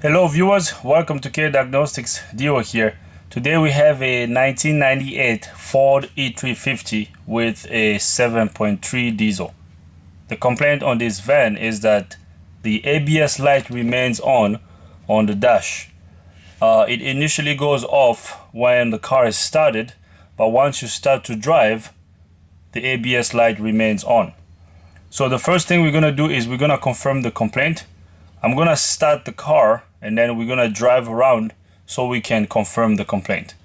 Hello viewers, welcome to K Diagnostics. Dio here. Today we have a 1998 Ford E350 with a 7.3 diesel. The complaint on this van is that the ABS light remains on the dash. It initially goes off when the car is started, but once you start to drive, the ABS light remains on. So the first thing we're going to do is we're going to confirm the complaint. I'm going to start the car and then we're going to drive around so we can confirm the complaint.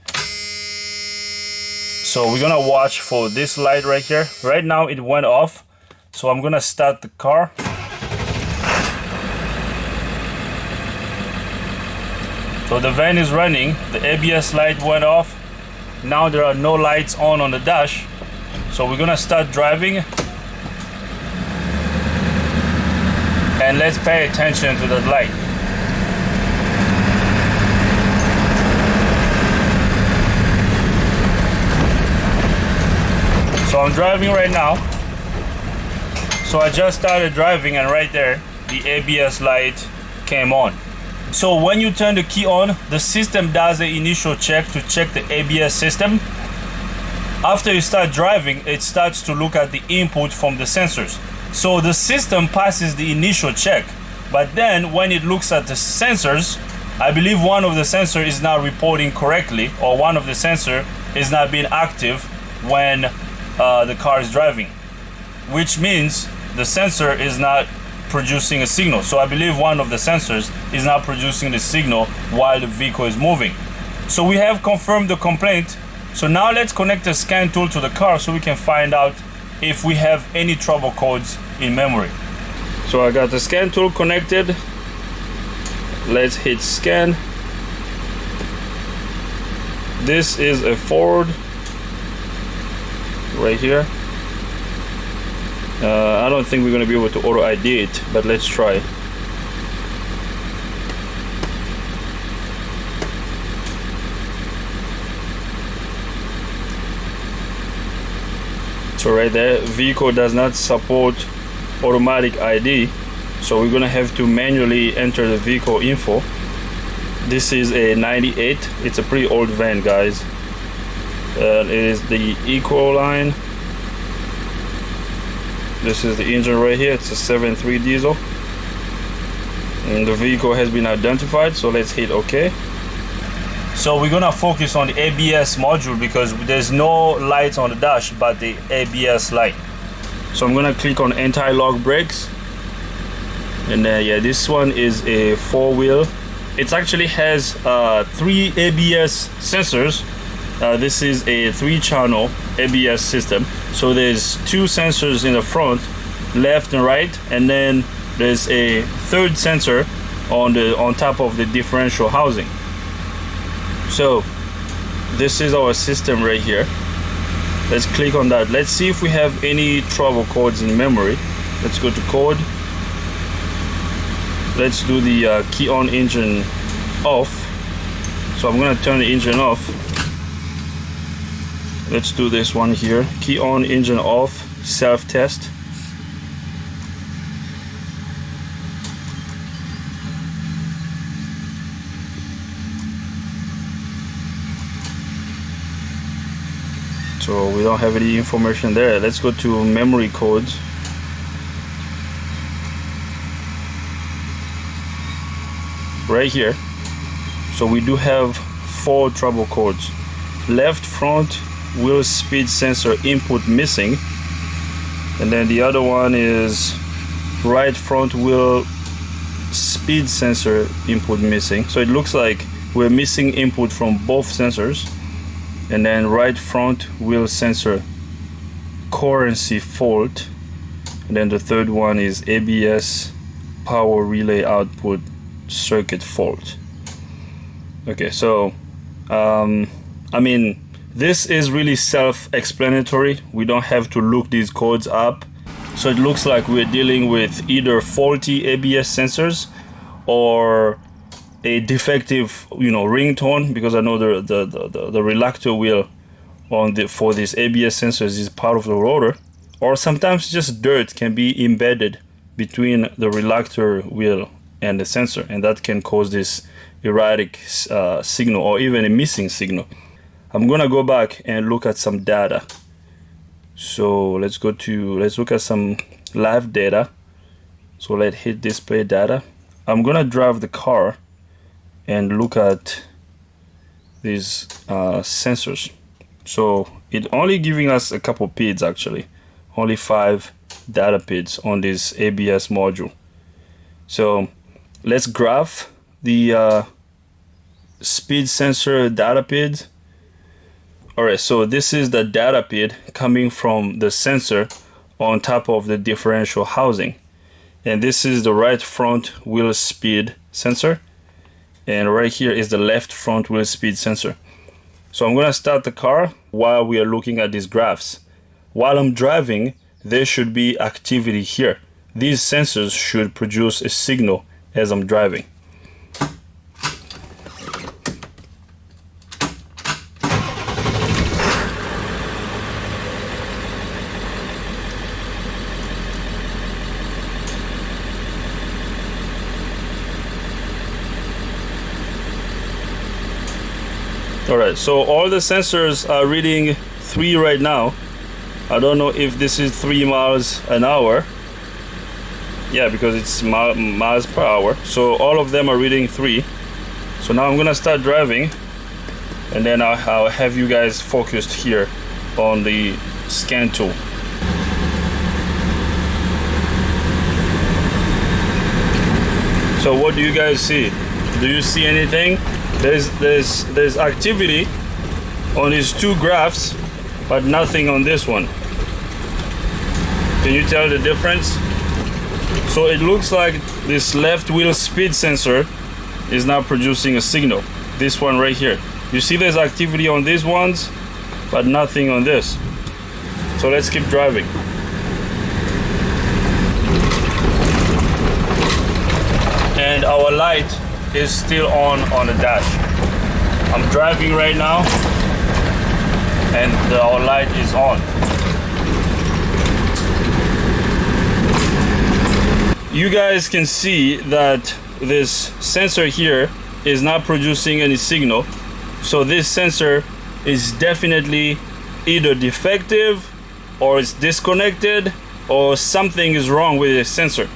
So we're going to watch for this light right here. Right now it went off, so I'm going to start the car. So the van is running, the ABS light went off. Now there are no lights on the dash. So we're going to start driving. And let's pay attention to that light. So I'm driving right now. So I just started driving and right there, the ABS light came on. So when you turn the key on, the system does an initial check to check the ABS system. After you start driving, it starts to look at the input from the sensors. So the system passes the initial check, but then when it looks at the sensors, I believe one of the sensors is not reporting correctly, or one of the sensors is not being active when the car is driving, which means the sensor is not producing a signal. So I believe one of the sensors is not producing the signal while the vehicle is moving. So we have confirmed the complaint. So now let's connect the scan tool to the car so we can find out if we have any trouble codes in memory. So I got the scan tool connected. Let's hit scan. This is a Ford right here. I don't think we're going to be able to auto ID it, but let's try. So right there, vehicle does not support automatic ID, so we're gonna have to manually enter the vehicle info. This is a 98. It's a pretty old van, guys. It is the Eco line. This is the engine right here. It's a 7.3 diesel, and the vehicle has been identified. So let's hit OK. So we're gonna focus on the ABS module because there's no lights on the dash but the ABS light. So I'm gonna click on anti-lock brakes, and yeah, this one is a 4-wheel. It actually has 3 ABS sensors. This is a 3-channel ABS system. So there's 2 sensors in the front, left and right, and then there's a 3rd sensor on top of the differential housing. So this is our system right here. Let's click on that. Let's see if we have any trouble codes in memory. Let's go to code. Let's do the key on engine off. So I'm gonna turn the engine off. Let's do this one here. Key on engine off, self-test. So we don't have any information there. Let's go to memory codes. Right here. So we do have 4 trouble codes. Left front wheel speed sensor input missing. And then the other one is right front wheel speed sensor input missing. So it looks like we're missing input from both sensors. And then right front wheel sensor currency fault, and then the third one is ABS power relay output circuit fault. Okay, so I mean, this is really self-explanatory. We don't have to look these codes up. So it looks like we're dealing with either faulty ABS sensors or a defective, ringtone, because I know the reluctor wheel for these ABS sensors is part of the rotor, or sometimes just dirt can be embedded between the reluctor wheel and the sensor, and that can cause this erratic signal or even a missing signal. I'm gonna go back and look at some data. So let's look at some live data. So let's hit display data. I'm gonna drive the car and look at these sensors. So it only giving us a couple PIDs, actually only 5 data PIDs on this ABS module. So let's graph the speed sensor data PID. Alright, so this is the data PID coming from the sensor on top of the differential housing, and this is the right front wheel speed sensor, and right here is the left front wheel speed sensor. So I'm gonna start the car while we are looking at these graphs. While I'm driving, there should be activity here. These sensors should produce a signal as I'm driving. Alright, so all the sensors are reading 3 right now. I don't know if this is 3 miles an hour. Yeah, because it's miles per hour. So all of them are reading 3. So now I'm gonna start driving, and then I'll have you guys focused here on the scan tool. So what do you guys see? Do you see anything? There's activity on these 2 graphs, but nothing on this one. Can you tell the difference? So it looks like this left wheel speed sensor is now producing a signal. This one right here. You see there's activity on these ones, but nothing on this. So let's keep driving. And our light is still on the dash. I'm driving right now, and our light is on. You guys can see that this sensor here is not producing any signal. So this sensor is definitely either defective, or it's disconnected, or something is wrong with the sensor.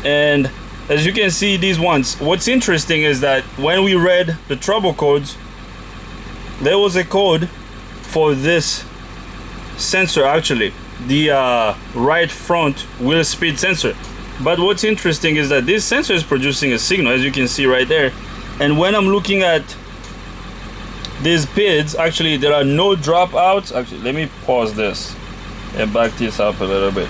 And as you can see, these ones, what's interesting is that when we read the trouble codes, there was a code for this sensor, actually, the right front wheel speed sensor. But what's interesting is that this sensor is producing a signal, as you can see right there. And when I'm looking at these PIDs, actually there are no dropouts. Actually, let me pause this and back this up a little bit.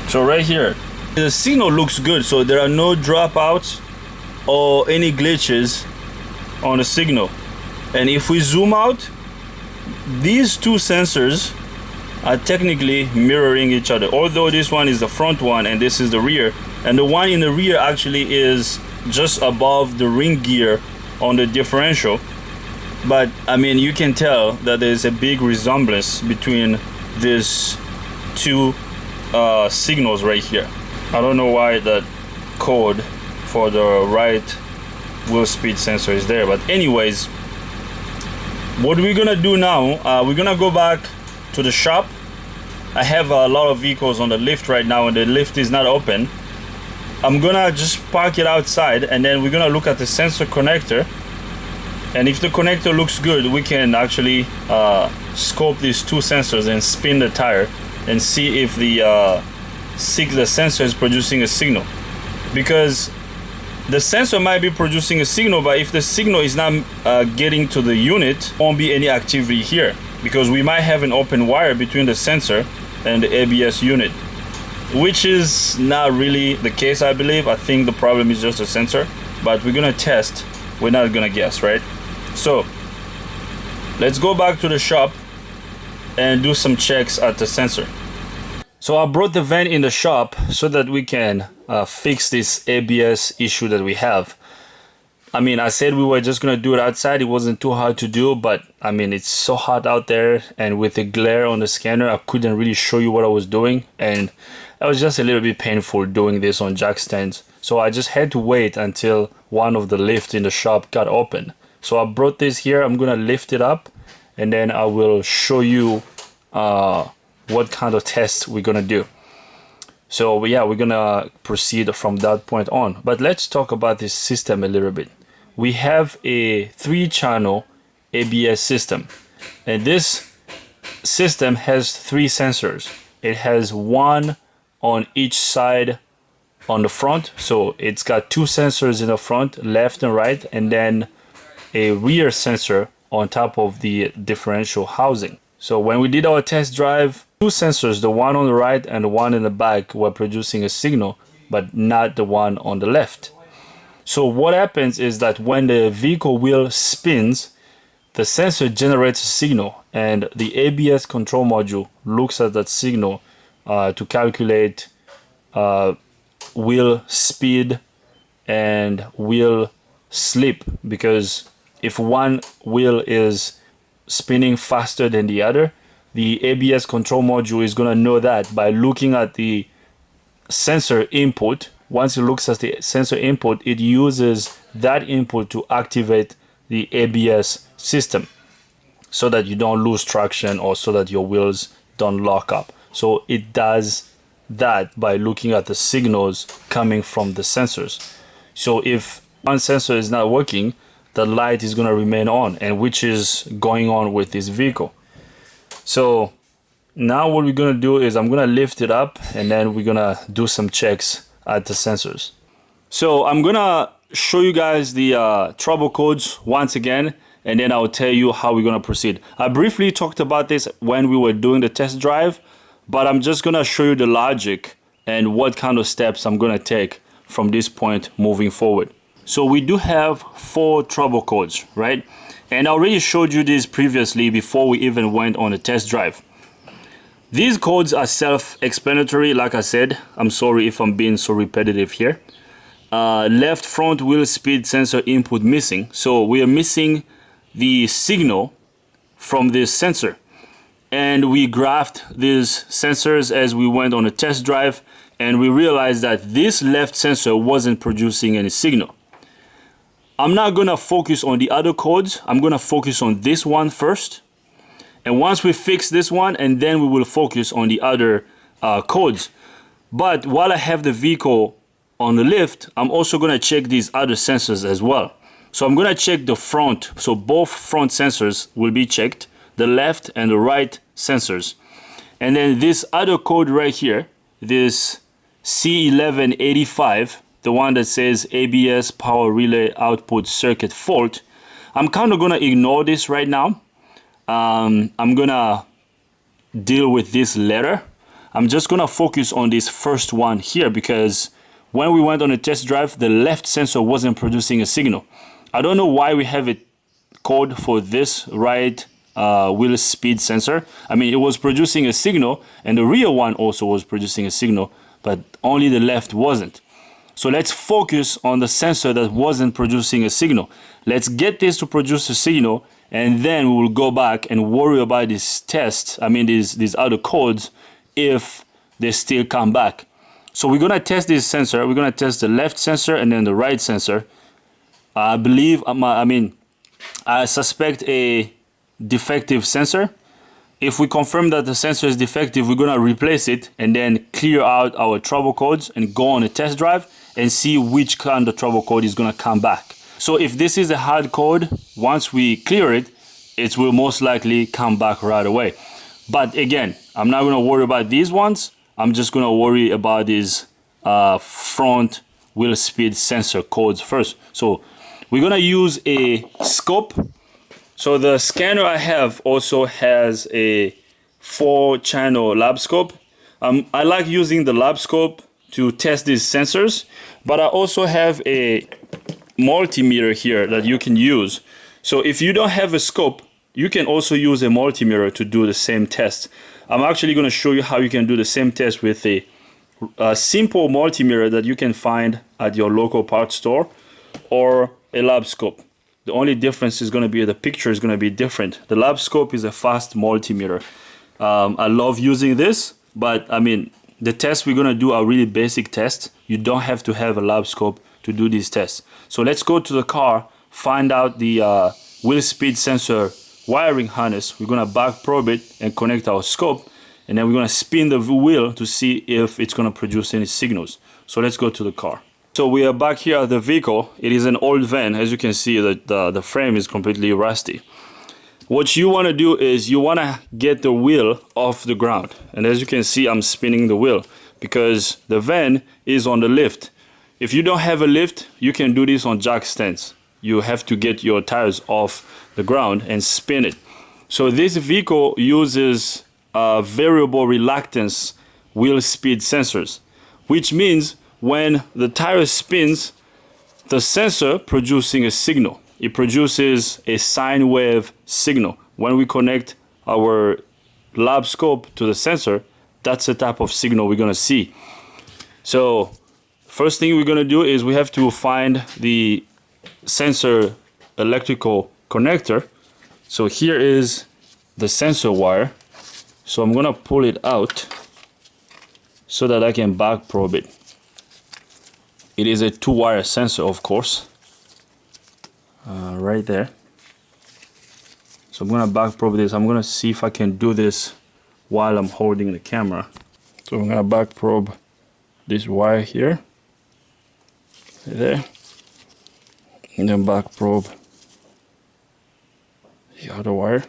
So right here, the signal looks good, so there are no dropouts or any glitches on the signal. And if we zoom out, these 2 sensors are technically mirroring each other, although this one is the front one and this is the rear, and the one in the rear actually is just above the ring gear on the differential. But I mean, you can tell that there's a big resemblance between these 2 signals right here. I don't know why that code for the right wheel speed sensor is there, but anyways, what we're gonna do now, we're gonna go back to the shop. I have a lot of vehicles on the lift right now, and the lift is not open. I'm gonna just park it outside, and then we're gonna look at the sensor connector, and if the connector looks good, we can actually scope these 2 sensors and spin the tire and see if the sensor is producing a signal. Because the sensor might be producing a signal, but if the signal is not getting to the unit, won't be any activity here, because we might have an open wire between the sensor and the ABS unit, which is not really the case, I believe. I think the problem is just a sensor, but we're gonna test. We're not gonna guess, right? So let's go back to the shop and do some checks at the sensor. So I brought the van in the shop so that we can fix this ABS issue that we have. I mean, I said we were just gonna do it outside. It wasn't too hard to do, but I mean, it's so hot out there, and with the glare on the scanner, I couldn't really show you what I was doing, and it was just a little bit painful doing this on jack stands. So I just had to wait until one of the lifts in the shop got open. So I brought this here. I'm gonna lift it up, and then I will show you what kind of tests we're gonna do. So yeah, we're gonna proceed from that point on. But let's talk about this system a little bit. We have a 3-channel ABS system, and this system has 3 sensors. It has one on each side on the front, so it's got 2 sensors in the front, left and right, and then a rear sensor on top of the differential housing. So when we did our test drive, 2 sensors, the one on the right and the one in the back, were producing a signal, but not the one on the left. So what happens is that when the vehicle wheel spins, the sensor generates a signal, and the ABS control module looks at that signal to calculate wheel speed and wheel slip, because if one wheel is spinning faster than the other, the ABS control module is going to know that by looking at the sensor input. Once it looks at the sensor input, it uses that input to activate the ABS system so that you don't lose traction or so that your wheels don't lock up. So it does that by looking at the signals coming from the sensors. So if one sensor is not working, the light is going to remain on, and which is going on with this vehicle. So now what we're going to do is I'm going to lift it up, and then we're going to do some checks at the sensors. So I'm going to show you guys the trouble codes once again, and then I'll tell you how we're going to proceed. I briefly talked about this when we were doing the test drive, but I'm just going to show you the logic and what kind of steps I'm going to take from this point moving forward. So we do have 4 trouble codes, right? And I already showed you this previously before we even went on a test drive. These codes are self-explanatory, like I said. I'm sorry if I'm being so repetitive here. Left front wheel speed sensor input missing. So we are missing the signal from this sensor. And we graphed these sensors as we went on a test drive, and we realized that this left sensor wasn't producing any signal. I'm not going to focus on the other codes. I'm going to focus on this one first. And once we fix this one, and then we will focus on the other codes. But while I have the vehicle on the lift, I'm also going to check these other sensors as well. So I'm going to check the front. So both front sensors will be checked, the left and the right sensors. And then this other code right here, this C1185, the one that says ABS power relay output circuit fault, I'm kind of going to ignore this right now. I'm gonna deal with this later. I'm just gonna focus on this first one here, because when we went on a test drive, the left sensor wasn't producing a signal. I don't know why we have a code for this right wheel speed sensor. I mean, it was producing a signal, and the rear one also was producing a signal, but only the left wasn't. So let's focus on the sensor that wasn't producing a signal. Let's get this to produce a signal, and then we will go back and worry about these tests, these other codes, if they still come back. So we're gonna test this sensor. We're gonna test the left sensor and then the right sensor. I suspect a defective sensor. If we confirm that the sensor is defective, we're gonna replace it and then clear out our trouble codes and go on a test drive and see which kind of trouble code is gonna come back. So if this is a hard code, once we clear it, it will most likely come back right away. But again, I'm not gonna worry about these ones. I'm just gonna worry about these front wheel speed sensor codes first. So we're gonna use a scope. So the scanner I have also has a 4-channel lab scope. I like using the lab scope to test these sensors, but I also have a multimeter here that you can use. So if you don't have a scope, you can also use a multimeter to do the same test. I'm actually going to show you how you can do the same test with a simple multimeter that you can find at your local parts store or a lab scope. The only difference is going to be the picture is going to be different. The lab scope is a fast multimeter. I love using this, but I mean, the tests we're going to do are really basic tests. You don't have to have a lab scope to do these tests. So let's go to the car, find out the wheel speed sensor wiring harness. We're going to back probe it and connect our scope, and then we're going to spin the wheel to see if it's going to produce any signals. So let's go to the car. So we are back here at the vehicle. It is an old van. As you can see, the frame is completely rusty. What you want to do is you want to get the wheel off the ground. And as you can see, I'm spinning the wheel because the van is on the lift. If you don't have a lift, you can do this on jack stands. You have to get your tires off the ground and spin it. So this vehicle uses variable reluctance wheel speed sensors, which means when the tire spins, the sensor producing a signal. It produces a sine wave signal. When we connect our lab scope to the sensor, that's the type of signal we're gonna see. So first thing we're gonna do is we have to find the sensor electrical connector. So here is the sensor wire. So I'm gonna pull it out so that I can back probe it. It is a 2-wire sensor, of course, right there. So I'm gonna back probe this. I'm gonna see if I can do this while I'm holding the camera. So I'm gonna back probe this wire here, right there, and then back probe the other wire.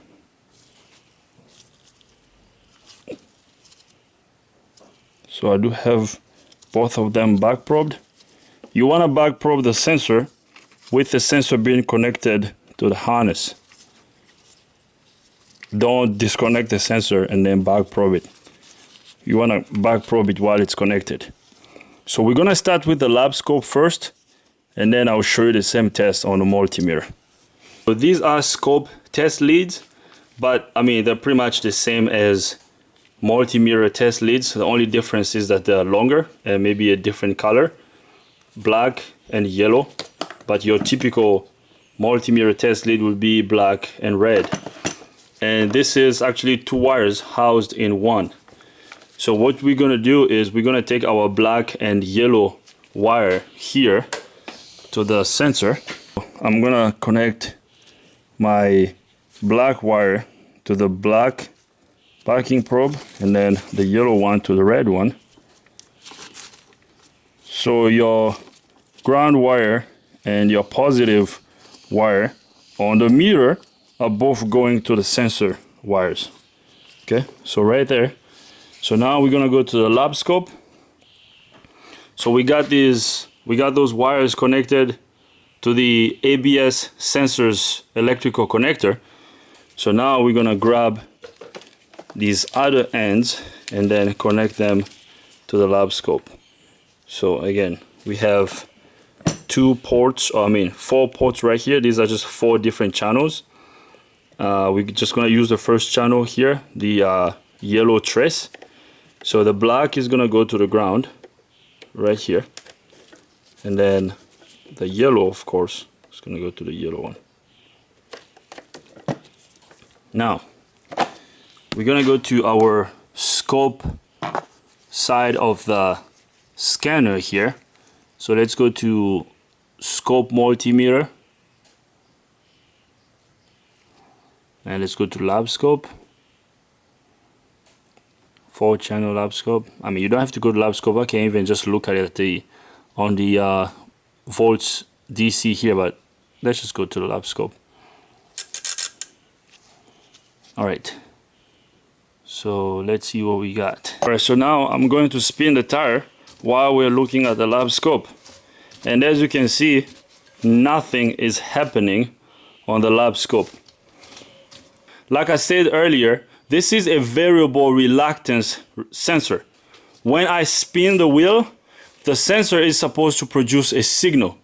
So I do have both of them back probed. You want to back probe the sensor with the sensor being connected to the harness. Don't disconnect the sensor and then back probe it. You want to back probe it while it's connected. So we're going to start with the lab scope first, and then I'll show you the same test on the multimeter. So these are scope test leads, but I mean, they're pretty much the same as multimeter test leads. The only difference is that they're longer and maybe a different color, black and yellow, but your typical multimeter test lead will be black and red. And this is actually 2 wires housed in one. So what we're going to do is we're going to take our black and yellow wire here to the sensor. I'm going to connect my black wire to the black backing probe and then the yellow one to the red one. So your ground wire and your positive wire on the meter are both going to the sensor wires. Okay, so right there. So now we're gonna go to the lab scope. So we got those wires connected to the ABS sensors electrical connector. So now we're gonna grab these other ends and then connect them to the lab scope. So again, we have 4 ports right here. These are just 4 different channels. We're just gonna use the first channel here, the yellow trace. So the black is gonna go to the ground right here, and then the yellow, of course, is gonna go to the yellow one. Now we're gonna go to our scope side of the scanner here. So let's go to scope multimeter, and let's go to lab scope, 4-channel lab scope. I mean, you don't have to go to lab scope. I can even just look at it on the volts DC here, but let's just go to the lab scope. All right, so let's see what we got. All right, so now I'm going to spin the tire while we're looking at the lab scope, and as you can see, nothing is happening on the lab scope. Like I said earlier, this is a variable reluctance sensor. When I spin the wheel, the sensor is supposed to produce a signal.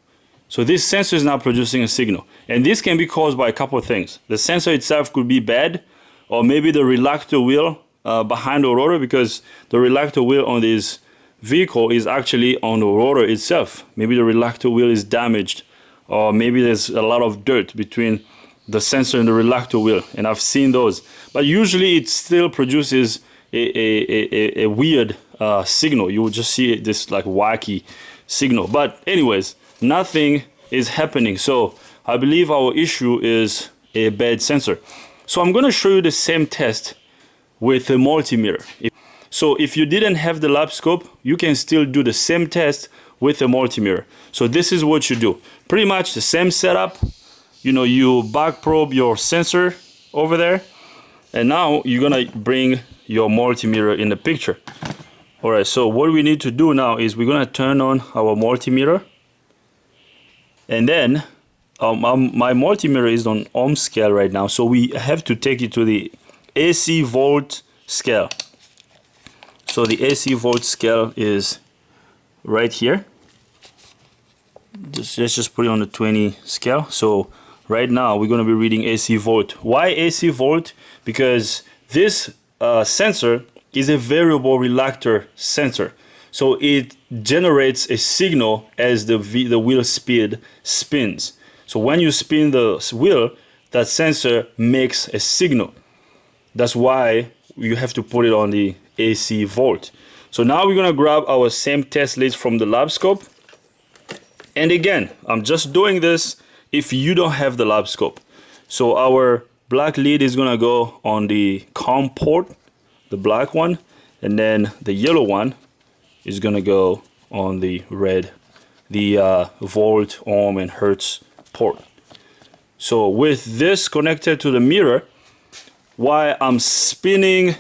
So this sensor is not producing a signal, and this can be caused by a couple of things. The sensor itself could be bad, or maybe the reluctor wheel behind the rotor, because the reluctor wheel on this vehicle is actually on the rotor itself. Maybe the reluctor wheel is damaged or maybe there's a lot of dirt between the sensor and the reluctor wheel, and I've seen those. But usually it still produces a weird signal. You will just see this like wacky signal. But anyways, nothing is happening. So I believe our issue is a bad sensor. So I'm going to show you the same test with a multimeter. So if you didn't have the lab scope, you can still do the same test with a multimeter. So this is what you do. Pretty much the same setup. You know, you back probe your sensor over there, and now you're gonna bring your multimeter in the picture. All right, so what we need to do now is we're gonna turn on our multimeter, and then my multimeter is on ohm scale right now, so we have to take it to the AC volt scale. So the AC volt scale is right here. Let's just put it on the 20 scale. So right now we're going to be reading AC volt. Why AC volt? Because this sensor is a variable reluctor sensor. So it generates a signal as the wheel speed spins. So when you spin the wheel, that sensor makes a signal. That's why you have to put it on the AC volt. So now we're going to grab our same test leads from the lab scope. And again, I'm just doing this if you don't have the lab scope. So our black lead is gonna go on the COM port, the black one, and then the yellow one is gonna go on the red, the volt, ohm, and hertz port. So with this connected to the mirror, while I'm spinning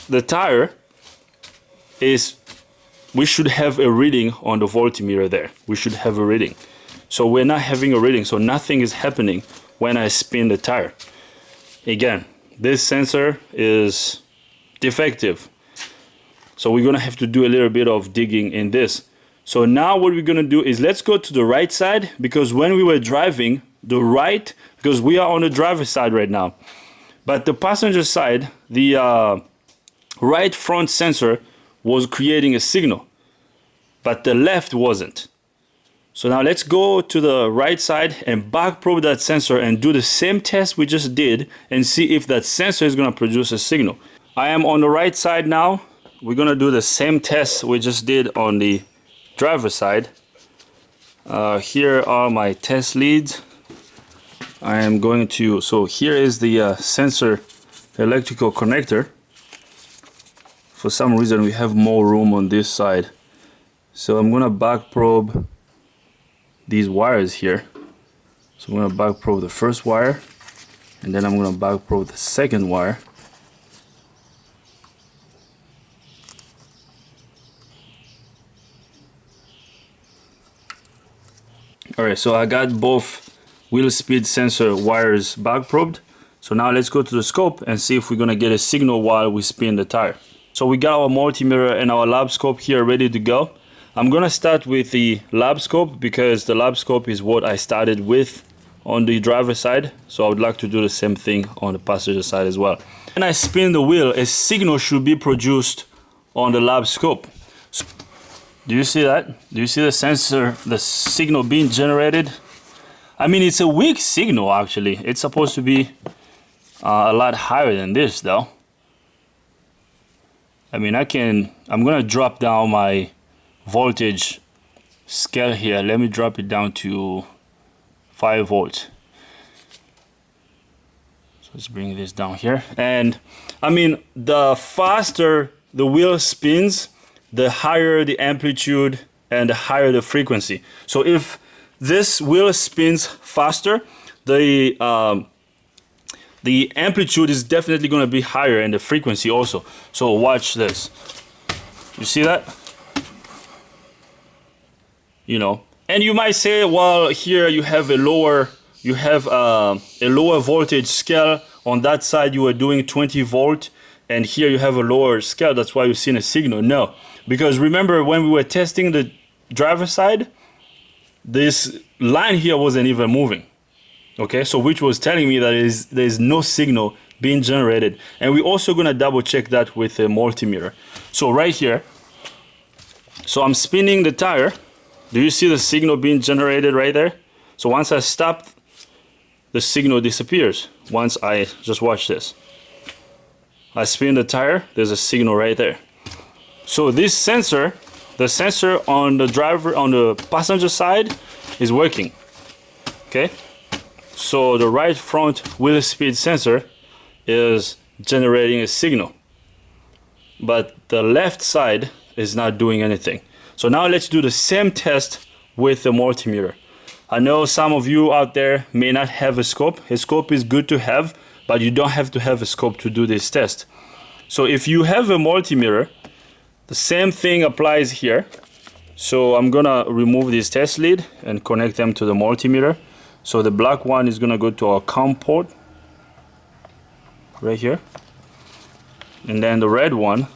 the tire, is we should have a reading on the voltmeter there. We should have a reading. So we're not having a reading, so nothing is happening when I spin the tire. Again, this sensor is defective. So we're gonna have to do a little bit of digging in this. So now what we're gonna do is let's go to the right side, because when we were driving, the right, because we are on the driver's side right now, but the passenger side, the right front sensor was creating a signal, but the left wasn't. So now let's go to the right side and back probe that sensor and do the same test we just did and see if that sensor is going to produce a signal. I am on the right side now. We're going to do the same test we just did on the driver's side. Here are my test leads. I am going to, so here is the sensor electrical connector. For some reason we have more room on this side. So I'm going to back probe these wires here. So I'm going to back probe the first wire, and then I'm going to back probe the second wire. Alright, so I got both wheel speed sensor wires back probed. So now let's go to the scope and see if we're going to get a signal while we spin the tire. So we got our multimeter and our lab scope here ready to go. I'm gonna start with the lab scope because the lab scope is what I started with on the driver's side. So I would like to do the same thing on the passenger side as well. When I spin the wheel, a signal should be produced on the lab scope. So, do you see that? Do you see the sensor, the signal being generated? I mean, it's a weak signal actually. It's supposed to be a lot higher than this though. I mean, I'm gonna drop down my voltage scale here. Let me drop it down to 5 volts. So let's bring this down here. And I mean, the faster the wheel spins, the higher the amplitude and the higher the frequency. So if this wheel spins faster, the amplitude is definitely going to be higher and the frequency also. So watch this. You see that? You know, and you might say, well, here you have a lower voltage scale. On that side you are doing 20 volt, and here you have a lower scale. That's why you've seen a signal. No, because remember when we were testing the driver's side, this line here wasn't even moving. Okay, so which was telling me that there's no signal being generated. And we're also gonna double check that with a multimeter. So right here, so I'm spinning the tire. Do you see the signal being generated right there? So once I stop, the signal disappears. Once I just watch this, I spin the tire, there's a signal right there. So this sensor, the sensor on the passenger side is working. Okay, so the right front wheel speed sensor is generating a signal, but the left side is not doing anything. So now let's do the same test with the multimeter. I know some of you out there may not have a scope. A scope is good to have, but you don't have to have a scope to do this test. So if you have a multimeter, the same thing applies here. So I'm gonna remove this test lead and connect them to the multimeter. So the black one is gonna go to our COM port right here, and then the red one,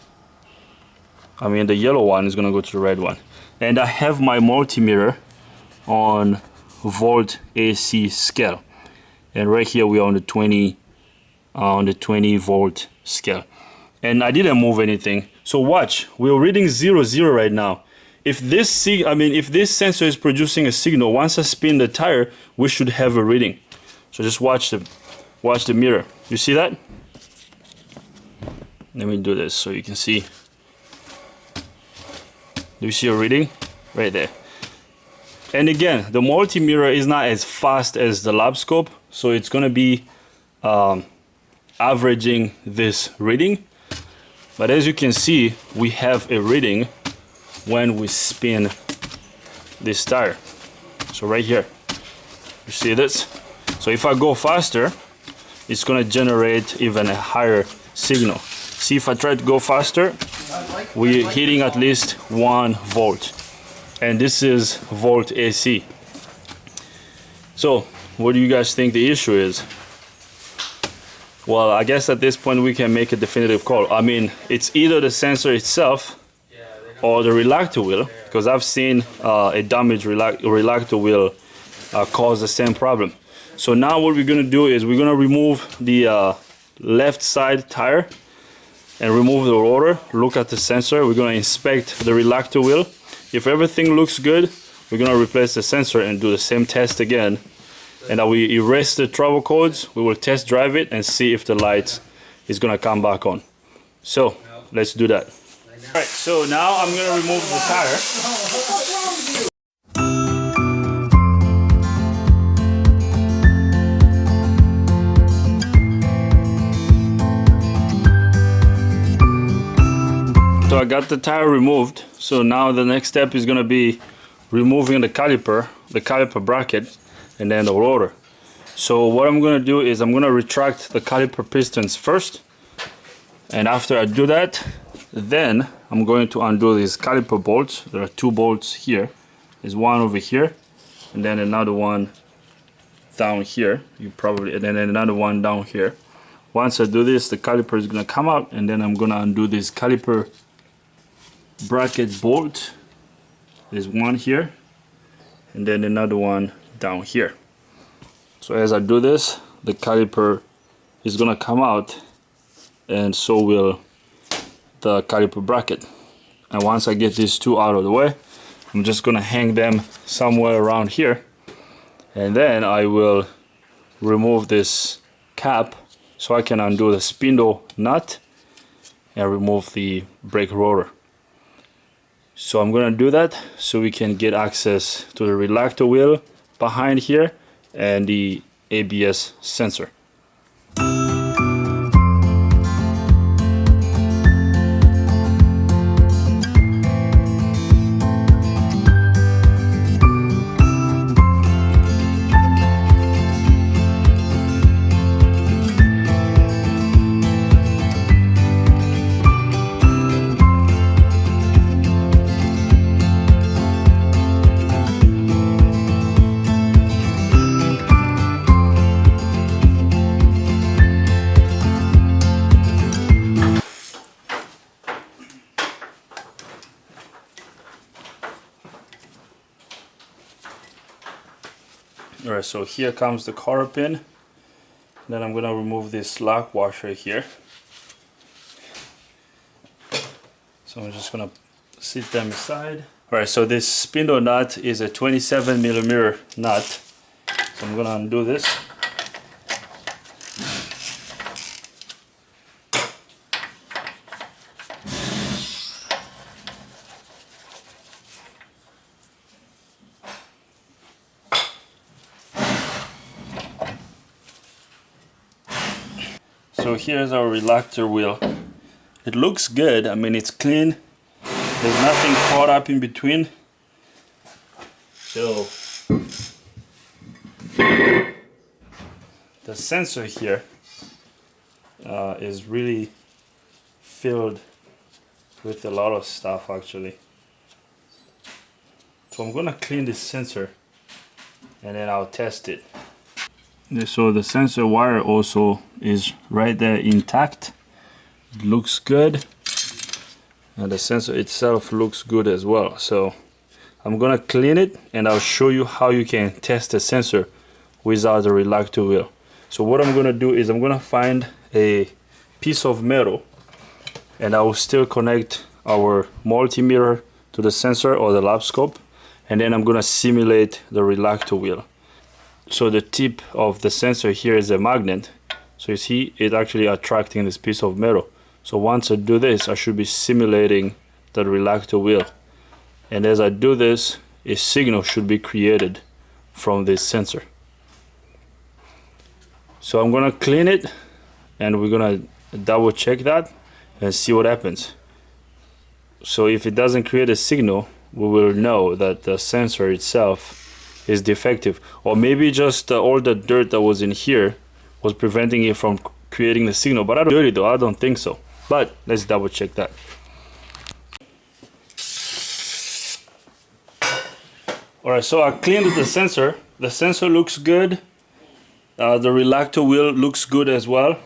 the yellow one is gonna go to the red one. And I have my multimeter on volt AC scale, and right here we are on the 20 volt scale, and I didn't move anything. So watch, we're reading 0 0 right now. If this sensor is producing a signal, once I spin the tire, we should have a reading. So just watch the mirror. You see that? Let me do this so you can see. Do you see a reading? Right there. And again, the multimeter is not as fast as the lab scope, so it's gonna be averaging this reading. But as you can see, we have a reading when we spin this tire. So right here, you see this? So if I go faster, it's gonna generate even a higher signal. See, if I try to go faster, we're hitting at least 1 volt. And this is volt AC. So what do you guys think the issue is? Well, I guess at this point we can make a definitive call. It's either the sensor itself or the retractor wheel, because I've seen a damaged retractor wheel cause the same problem. So now what we're gonna do is we're gonna remove the left side tire and remove the rotor. Look at the sensor. We're gonna inspect the retractor wheel. If everything looks good, we're gonna replace the sensor and do the same test again. And now we erase the trouble codes. We will test drive it and see if the light is gonna come back on. So let's do that. All right, so now I'm gonna remove the tire. So I got the tire removed. So now the next step is gonna be removing the caliper bracket, and then the rotor. So what I'm gonna do is I'm gonna retract the caliper pistons first. And after I do that, then I'm going to undo these caliper bolts. There are 2 bolts here. There's one over here, and then another one down here. And then another one down here. Once I do this, the caliper is gonna come out, and then I'm gonna undo this caliper bracket bolt. There's one here, and then another one down here. So as I do this, the caliper is gonna come out, and so will the caliper bracket. And once I get these 2 out of the way, I'm just gonna hang them somewhere around here, and then I will remove this cap so I can undo the spindle nut and remove the brake rotor. So I'm gonna do that so we can get access to the retractor wheel behind here and the ABS sensor. Alright, so here comes the cotter pin. Then I'm gonna remove this lock washer here. So I'm just gonna sit them aside. Alright, so this spindle nut is a 27mm nut. So I'm gonna undo this. So here's our reluctor wheel. It looks good. I mean, it's clean. There's nothing caught up in between. So the sensor here is really filled with a lot of stuff actually. So I'm gonna clean this sensor and then I'll test it. So the sensor wire also is right there intact. It looks good. And the sensor itself looks good as well. So I'm gonna clean it and I'll show you how you can test the sensor without the reluctor wheel. So what I'm gonna do is I'm gonna find a piece of metal and I will still connect our multimeter to the sensor or the lab scope, and then I'm gonna simulate the reluctor wheel. So the tip of the sensor here is a magnet. So you see it actually attracting this piece of metal. So once I do this, I should be simulating the reluctor wheel. And as I do this, a signal should be created from this sensor. So I'm gonna clean it and we're gonna double check that and see what happens. So if it doesn't create a signal, we will know that the sensor itself is defective. Or maybe just all the dirt that was in here was preventing it from creating the signal. But I don't think so. But let's double check that. Alright, so I cleaned the sensor. The sensor looks good. The reluctor wheel looks good as well.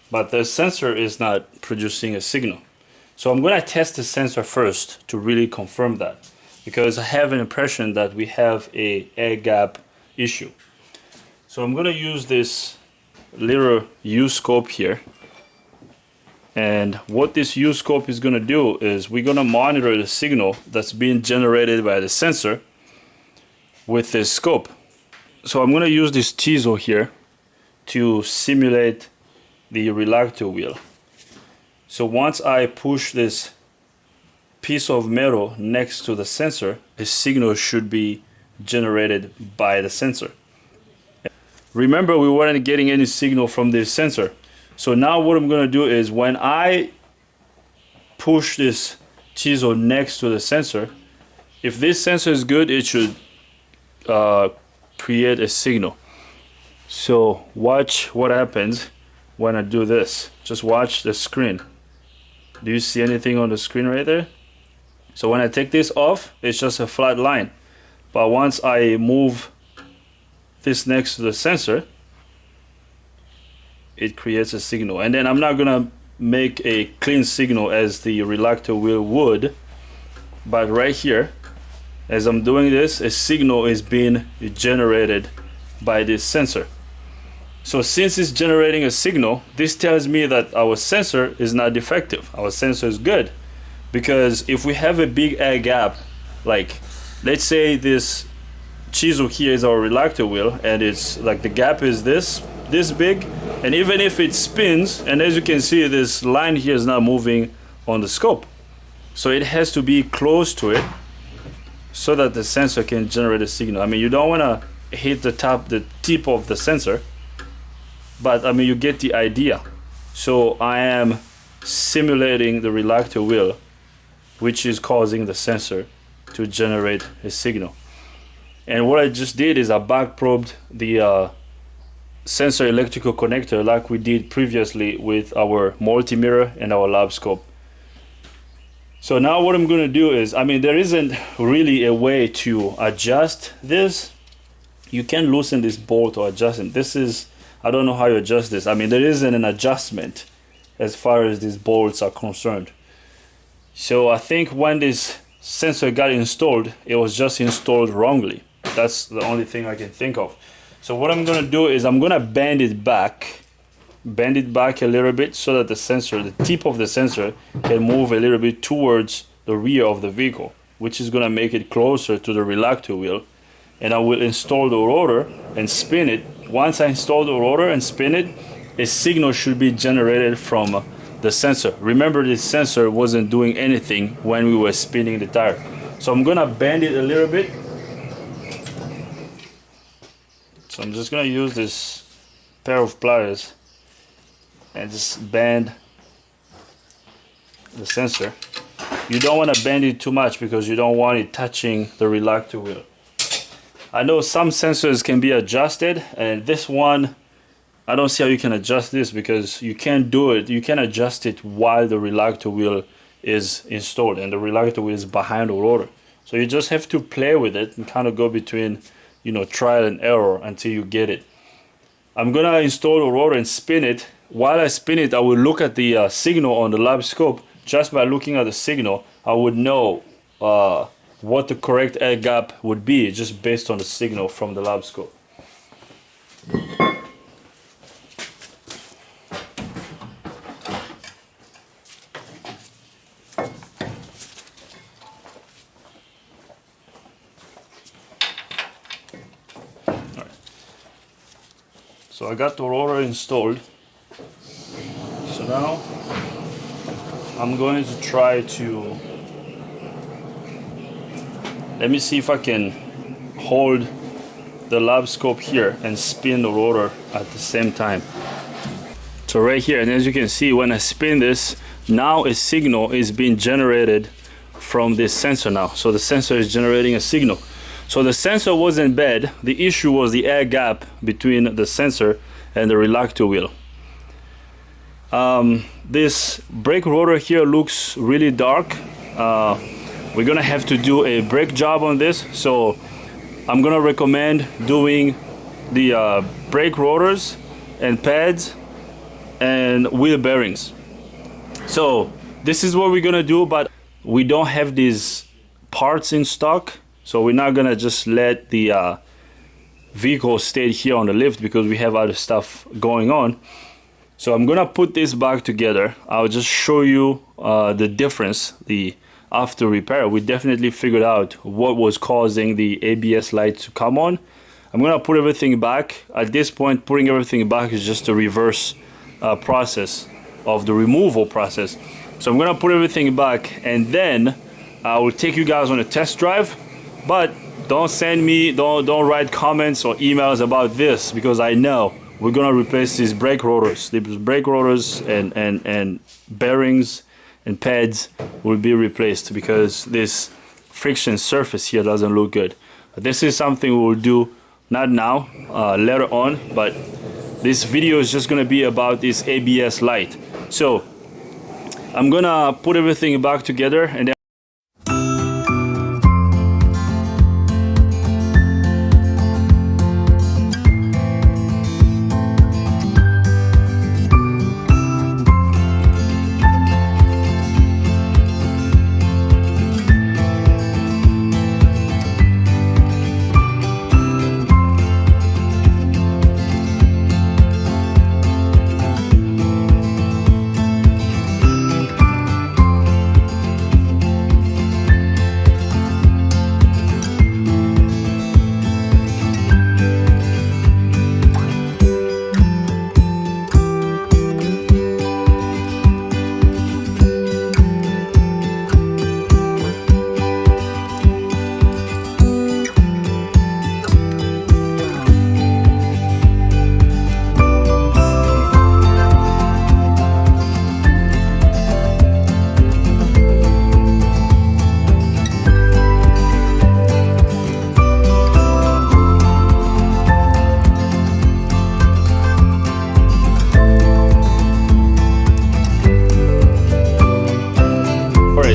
But the sensor is not producing a signal. So I'm going to test the sensor first to really confirm that. Because I have an impression that we have a air gap issue. So I'm going to use this little U-scope here. And what this U-scope is going to do is we're going to monitor the signal that's being generated by the sensor with this scope. So I'm going to use this chisel here to simulate the reluctor wheel. So once I push this piece of metal next to the sensor, a signal should be generated by the sensor. Remember, we weren't getting any signal from this sensor. So now what I'm going to do is when I push this chisel next to the sensor, if this sensor is good, it should create a signal. So watch what happens when I do this. Just watch the screen. Do you see anything on the screen right there? So when I take this off, it's just a flat line. But once I move this next to the sensor, it creates a signal. And then I'm not gonna make a clean signal as the reluctor wheel would, but right here, as I'm doing this, a signal is being generated by this sensor. So since it's generating a signal, this tells me that our sensor is not defective. Our sensor is good. Because if we have a big air gap, like let's say this chisel here is our reluctor wheel and it's like the gap is this big, and even if it spins, and as you can see, this line here is not moving on the scope. So it has to be close to it so that the sensor can generate a signal. I mean, you don't want to hit the tip of the sensor, but I mean, you get the idea. So I am simulating the reluctor wheel, which is causing the sensor to generate a signal. And what I just did is I back probed the sensor electrical connector like we did previously with our multimeter and our lab scope. So now what I'm going to do is, I mean, there isn't really a way to adjust this. You can loosen this bolt or adjust it. This is, I don't know how you adjust this. I mean, there isn't an adjustment as far as these bolts are concerned. So I think when this sensor got installed, it was just installed wrongly. That's the only thing I can think of. So what I'm going to do is I'm going to bend it back a little bit so that the sensor, the tip of the sensor, can move a little bit towards the rear of the vehicle, which is gonna make it closer to the reluctor wheel, and I will install the rotor and spin it. Once I install the rotor and spin it, a signal should be generated from the sensor. Remember, this sensor wasn't doing anything when we were spinning the tire. So I'm gonna bend it a little bit. So I'm just gonna use this pair of pliers and just bend the sensor. You don't want to bend it too much because you don't want it touching the reluctor wheel. I know some sensors can be adjusted, and this one, I don't see how you can adjust this because you can't do it. You can adjust it while the reluctor wheel is installed and the reluctor wheel is behind the rotor. So you just have to play with it and kind of go between, you know, trial and error until you get it. I'm gonna install the rotor and spin it. While I spin it, I will look at the signal on the lab scope. Just by looking at the signal, I would know what the correct air gap would be just based on the signal from the lab scope. So I got the rotor installed. So now I'm going to try to, let me see if I can hold the lab scope here and spin the rotor at the same time. So right here, and as you can see, when I spin this, now a signal is being generated from this sensor now. So the sensor is generating a signal. So the sensor wasn't bad. The issue was the air gap between the sensor and the reluctor wheel. This brake rotor here looks really dark. We're gonna have to do a brake job on this, so I'm gonna recommend doing the brake rotors and pads and wheel bearings. So this is what we're gonna do, but we don't have these parts in stock, so we're not gonna just let the vehicle stay here on the lift because we have other stuff going on. So I'm gonna put this back together. I'll just show you the difference. The after repair, we definitely figured out what was causing the ABS light to come on. I'm gonna put everything back. At this point, putting everything back is just a reverse process of the removal process. So I'm gonna put everything back, and then I will take you guys on a test drive. But don't send me, don't write comments or emails about this, because I know we're gonna replace these brake rotors. These brake rotors and bearings and pads will be replaced because this friction surface here doesn't look good. But this is something we will do, not now, later on. But this video is just gonna be about this ABS light. So I'm gonna put everything back together, and then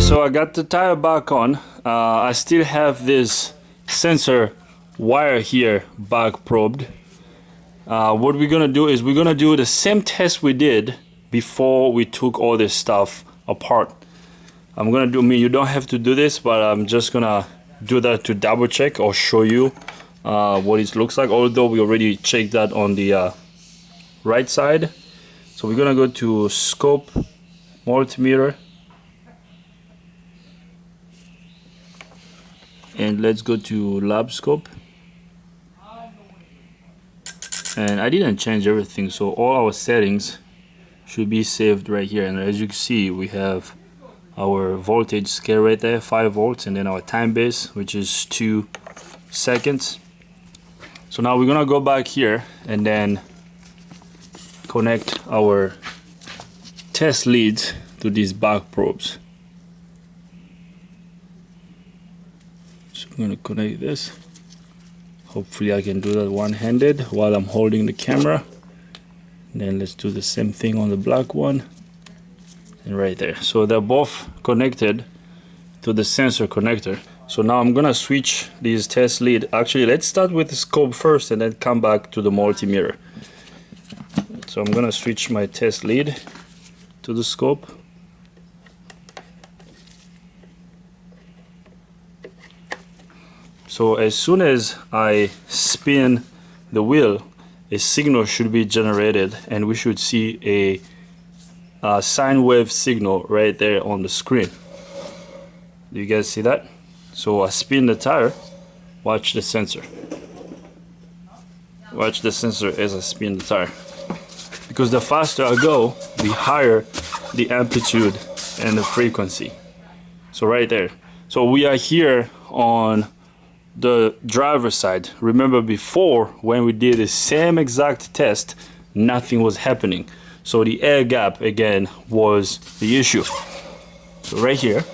so I got the tire back on. I still have this sensor wire here back probed. What we're gonna do is we're gonna do the same test we did before we took all this stuff apart. I'm gonna do, you don't have to do this, but I'm just gonna do that to double check or show you what it looks like, although we already checked that on the right side. So we're gonna go to scope, multimeter, and let's go to lab scope. And I didn't change everything, so all our settings should be saved right here. And as you can see, we have our voltage scale right there, 5 volts, and then our time base, which is 2 seconds. So now we're gonna go back here and then connect our test leads to these back probes. So I'm gonna connect this. Hopefully I can do that one-handed while I'm holding the camera. And then let's do the same thing on the black one. And right there. So they're both connected to the sensor connector. So now I'm gonna switch these test lead. Actually, let's start with the scope first and then come back to the multimeter. So I'm gonna switch my test lead to the scope. So as soon as I spin the wheel, a signal should be generated, and we should see a sine wave signal right there on the screen. Do you guys see that? So I spin the tire, watch the sensor. Watch the sensor as I spin the tire. Because the faster I go, the higher the amplitude and the frequency. So right there. So we are here on the driver's side. Remember before, when we did the same exact test, nothing was happening. So the air gap again was the issue. So right here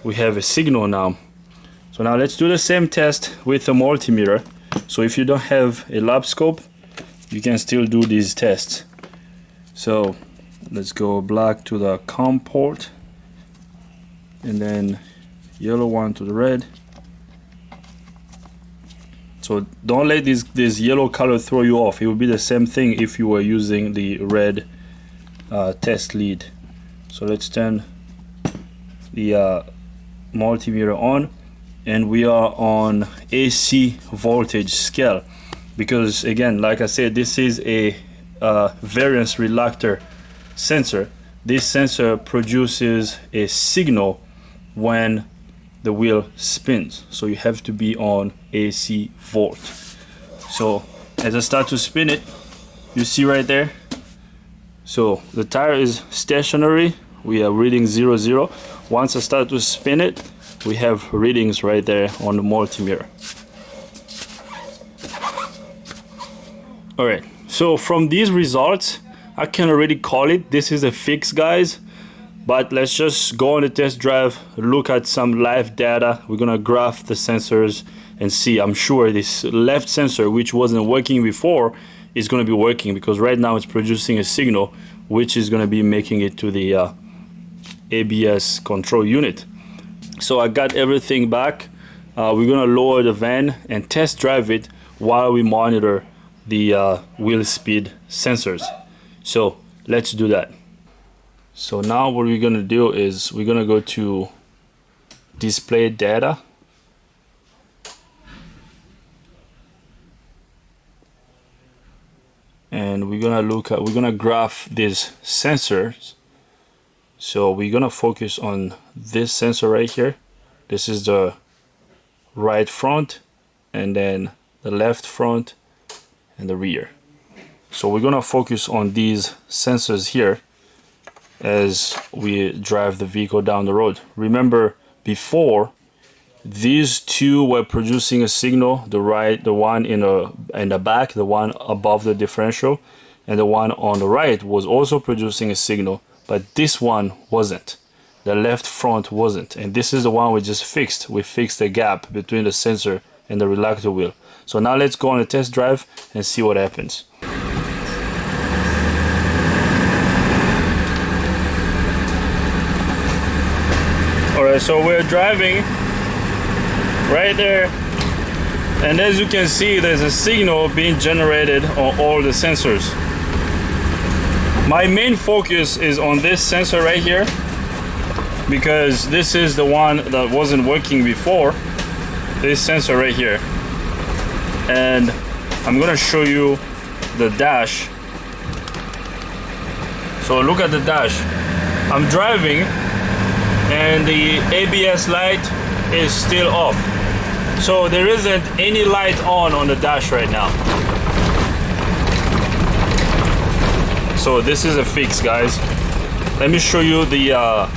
we have a signal now. So now let's do the same test with the multimeter. So if you don't have a lab scope, you can still do these tests. So let's go black to the COM port, and then yellow one to the red. So don't let this yellow color throw you off. It would be the same thing if you were using the red test lead. So let's turn the multimeter on, and we are on AC voltage scale, because again, like I said, this is a variance reluctor sensor. This sensor produces a signal when the wheel spins, so you have to be on AC volt. So as I start to spin it, you see right there, so the tire is stationary, we are reading 0 0. Once I start to spin it, we have readings right there on the multimeter. Alright, so from these results I can already call it, this is a fix, guys. But let's just go on the test drive, look at some live data. We're gonna graph the sensors and see. I'm sure this left sensor, which wasn't working before, is gonna be working, because right now it's producing a signal which is gonna be making it to the ABS control unit. So I got everything back. We're gonna lower the van and test drive it while we monitor the wheel speed sensors. So let's do that. So now what we're gonna do is we're gonna go to display data, and we're gonna graph these sensors. So we're gonna focus on this sensor right here. This is the right front, and then the left front and the rear. So we're gonna focus on these sensors here as we drive the vehicle down the road. Remember, before, these two were producing a signal, the one in the back, the one above the differential, and the one on the right was also producing a signal, but this one wasn't. The left front wasn't, and this is the one we just fixed. We fixed the gap between the sensor and the reluctor wheel. So now let's go on a test drive and see what happens. Alright, so we're driving right there, and as you can see, there's a signal being generated on all the sensors. My main focus is on this sensor right here, because this is the one that wasn't working before, this sensor right here. And I'm gonna show you the dash. So look at the dash. I'm driving, and the ABS light is still off. So there isn't any light on the dash right now. So this is a fix, guys. Let me show you the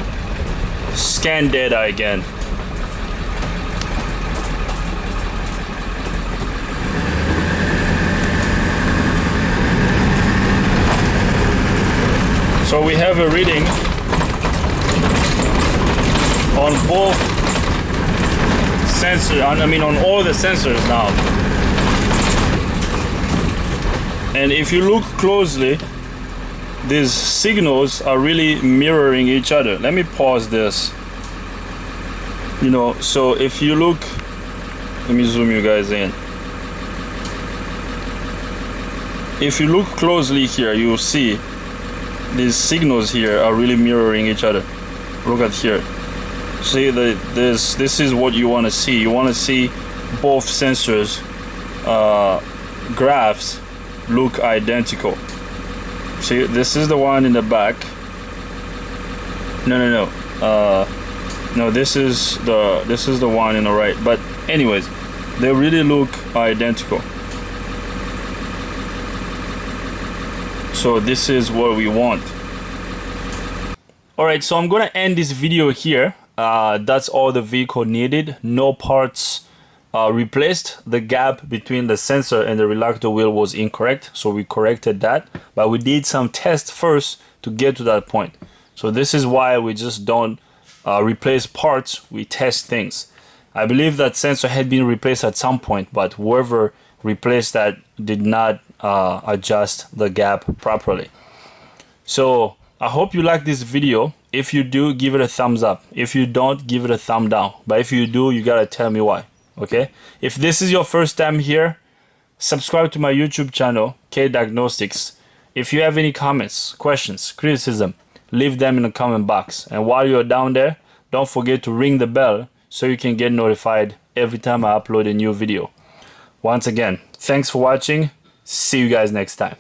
scan data again. So we have a reading on both sensors, on all the sensors now. And if you look closely, these signals are really mirroring each other. Let me pause this. So if you look, let me zoom you guys in. If you look closely here, you'll see these signals here are really mirroring each other. Look at here. See, this is what you want to see. You want to see both sensors graphs look identical. See, this is the one in the back. No, this is the one in the right. But anyways, they really look identical. So this is what we want. Alright, so I'm gonna end this video here. That's all the vehicle needed. No parts replaced. The gap between the sensor and the reluctor wheel was incorrect, so we corrected that. But we did some tests first to get to that point. So this is why we just don't replace parts, we test things. I believe that sensor had been replaced at some point, but whoever replaced that did not adjust the gap properly. So I hope you like this video. If you do, give it a thumbs up. If you don't, give it a thumb down. But if you do, you gotta tell me why. Okay, if this is your first time here, subscribe to my YouTube channel, K Diagnostics. If you have any comments, questions, criticism, leave them in the comment box. And while you're down there, don't forget to ring the bell so you can get notified every time I upload a new video. Once again, thanks for watching. See you guys next time.